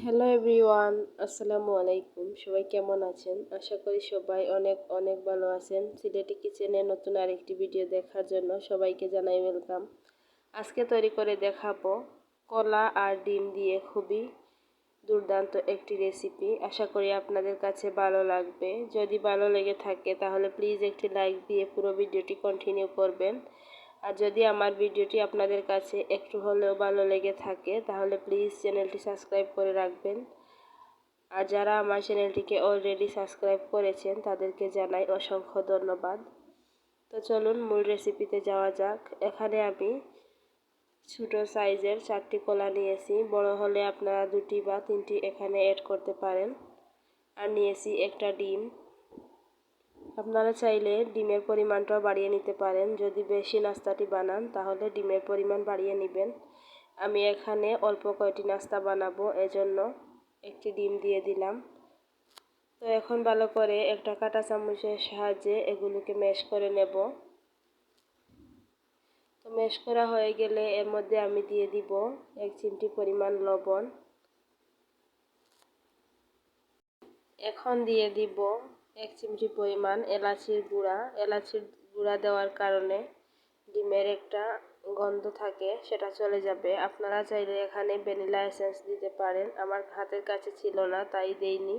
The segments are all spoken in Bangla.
হ্যালো এভরিওয়ান, আসসালামু আলাইকুম। সবাই কেমন আছেন? আশা করি সবাই অনেক অনেক ভালো আছেন। সিলেটি কিচেনে নতুন আরেকটি ভিডিও দেখার জন্য সবাইকে জানাই ওয়েলকাম। আজকে তৈরি করে দেখাবো কলা আর ডিম দিয়ে খুবই দুর্দান্ত একটি রেসিপি। আশা করি আপনাদের কাছে ভালো লাগবে। যদি ভালো লেগে থাকে তাহলে প্লিজ একটি লাইক দিয়ে পুরো ভিডিওটি কন্টিনিউ করবেন। আর যদি আমার ভিডিওটি আপনাদের কাছে একটু হলেও ভালো লেগে থাকে তাহলে প্লিজ চ্যানেলটি সাবস্ক্রাইব করে রাখবেন। আর যারা আমার চ্যানেলটিকে অলরেডি সাবস্ক্রাইব করেছেন তাদেরকে জানাই অসংখ্য ধন্যবাদ। তো চলুন মূল রেসিপিতে যাওয়া যাক। এখানে আমি ছোট সাইজের 4টি কলা নিয়েছি। বড় হলে আপনারা 2টি বা 3টি এখানে অ্যাড করতে পারেন। আর নিয়েছি একটা ডিম। আপনারা চাইলে ডিমের পরিমাণটাও বাড়িয়ে নিতে পারেন। যদি বেশি নাস্তাটি বানান তাহলে ডিমের পরিমাণ বাড়িয়ে নেবেন। আমি এখানে অল্প কয়টি নাস্তা বানাবো, এজন্য একটি ডিম দিয়ে দিলাম। তো এখন ভালো করে একটা কাঁটা চামচের সাহায্যে এগুলোকে ম্যাশ করে নেব। তো ম্যাশ করা হয়ে গেলে এর মধ্যে আমি দিয়ে দিব 1 চিমটি পরিমাণ লবণ। এখন দিয়ে দিব 1 চিমটি পরিমাণ এলাচির গুঁড়া। এলাচির গুঁড়া দেওয়ার কারণে ডিমের একটা গন্ধ থাকে, সেটা চলে যাবে। আপনারা চাইলে এখানে ভ্যানিলা এসেন্স দিতে পারেন। আমার হাতের কাছে ছিল না তাই দেইনি।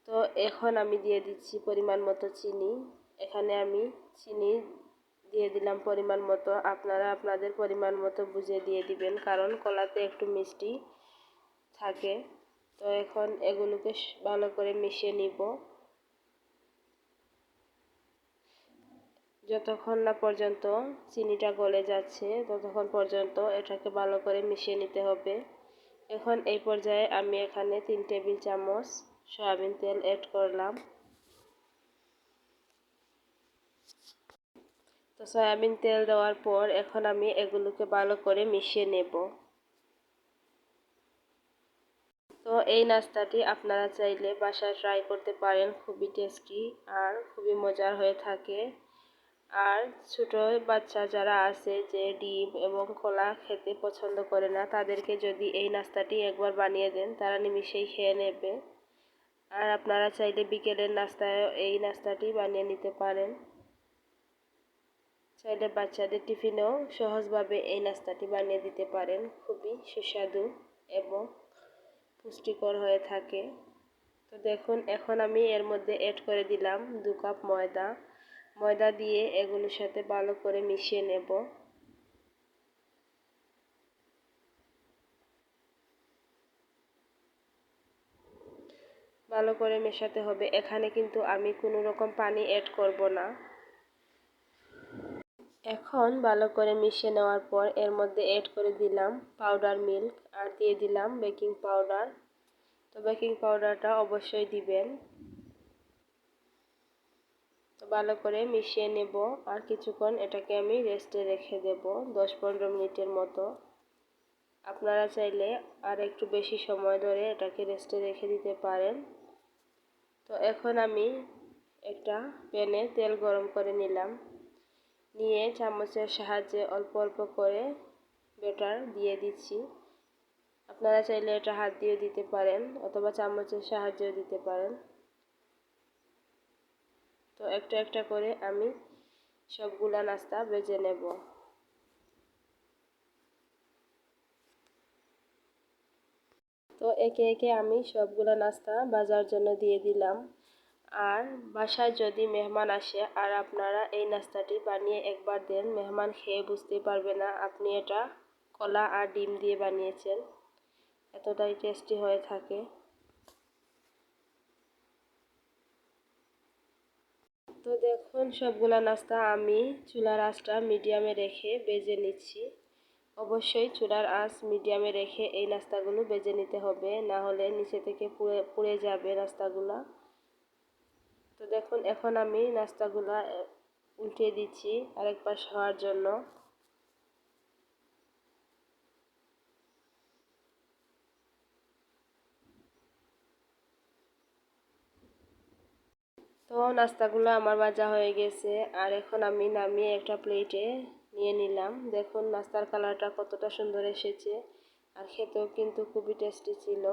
তো এখন আমি দিয়ে দিচ্ছি পরিমাণ মতো চিনি। এখানে আমি চিনি দিয়ে দিলাম পরিমাণ মতো। আপনারা আপনাদের পরিমাণ মতো বুঝে দিয়ে দিবেন, কারণ কলাতে একটু মিষ্টি থাকে। তো এখন এগুলোকে ভালো করে মিশিয়ে নিব। যতক্ষণ না পর্যন্ত চিনিটা গলে যাচ্ছে ততক্ষণ পর্যন্ত এটাকে ভালো করে মিশিয়ে নিতে হবে। এখন এই পর্যায়ে আমি এখানে 3 টেবিল চামচ সয়াবিন তেল অ্যাড করলাম। তো সয়াবিন তেল দেওয়ার পর এখন আমি এগুলোকে ভালো করে মিশিয়ে নেব। তো এই নাস্তাটি আপনারা চাইলে বাসায় ট্রাই করতে পারেন। খুবই টেস্টি আর খুবই মজার হয়ে থাকে। আর ছোট বাচ্চা যারা আছে যে ডিম এবং কলা খেতে পছন্দ করে না, তাদেরকে যদি এই নাস্তাটি একবার বানিয়ে দেন তারা নিমিষেই খেয়ে নেবে। আর আপনারা চাইলে বিকেলের নাস্তায় এই নাস্তাটি বানিয়ে নিতে পারেন। চাইলে বাচ্চাদের টিফিনেও সহজভাবে এই নাস্তাটি বানিয়ে দিতে পারেন। খুবই সুস্বাদু এবং পুষ্টিকর হয়ে থাকে। তো দেখুন, এখন আমি এর মধ্যে অ্যাড করে দিলাম 2 কাপ ময়দা। ময়দা দিয়ে এগুলোর সাথে ভালো করে মিশিয়ে নেব। ভালো করে মেশাতে হবে। এখানে কিন্তু আমি কোনো রকম পানি অ্যাড করব না। এখন ভালো করে মিশিয়ে নেওয়ার পর এর মধ্যে অ্যাড করে দিলাম পাউডার মিল্ক আর দিয়ে দিলাম বেকিং পাউডার। তো বেকিং পাউডারটা অবশ্যই দিবেন। তো ভালো করে মিশিয়ে নেব আর কিছুক্ষণ এটাকে আমি রেস্টে রেখে দেব 10-15 মিনিটের মতো। আপনারা চাইলে আর একটু বেশি সময় ধরে এটাকে রেস্টে রেখে দিতে পারেন। তো এখন আমি একটা প্যানে তেল গরম করে নিলাম। নিয়ে চামচের সাহায্যে অল্প অল্প করে ব্যাটার দিয়ে দিচ্ছি। আপনারা চাইলে এটা হাত দিয়েও দিতে পারেন অথবা চামচের সাহায্যেও দিতে পারেন। তো একটা একটা করে আমি সবগুলা নাস্তা ভেজে নেব। তো একে একে আমি সবগুলা নাস্তা ভাজার জন্য দিয়ে দিলাম। আর বাসায় যদি মেহমান আসে আর আপনারা এই নাস্তাটি বানিয়ে একবার দেন, মেহমান খেয়ে বুঝতেই পারবে না আপনি এটা কলা আর ডিম দিয়ে বানিয়েছেন। এতটাই টেস্টি হয়ে থাকে। তো দেখুন, সবগুলা নাস্তা আমি চুলার আঁচটা মিডিয়ামে রেখে ভেজে নিচ্ছি। অবশ্যই চুলার আঁচ মিডিয়ামে রেখে এই নাস্তাগুলো ভেজে নিতে হবে, না হলে নিচে থেকে পুড়ে যাবে নাস্তাগুলা। তো দেখুন, এখন আমি নাস্তাগুলা উল্টিয়ে দিচ্ছি আরেক পাশ হওয়ার জন্য। তো নাস্তাগুলো আমার ভাজা হয়ে গেছে আর এখন আমি নামিয়ে একটা প্লেটে নিয়ে নিলাম। দেখুন নাস্তার কালারটা কতটা সুন্দর এসেছে আর খেতেও কিন্তু খুবই টেস্টি ছিল।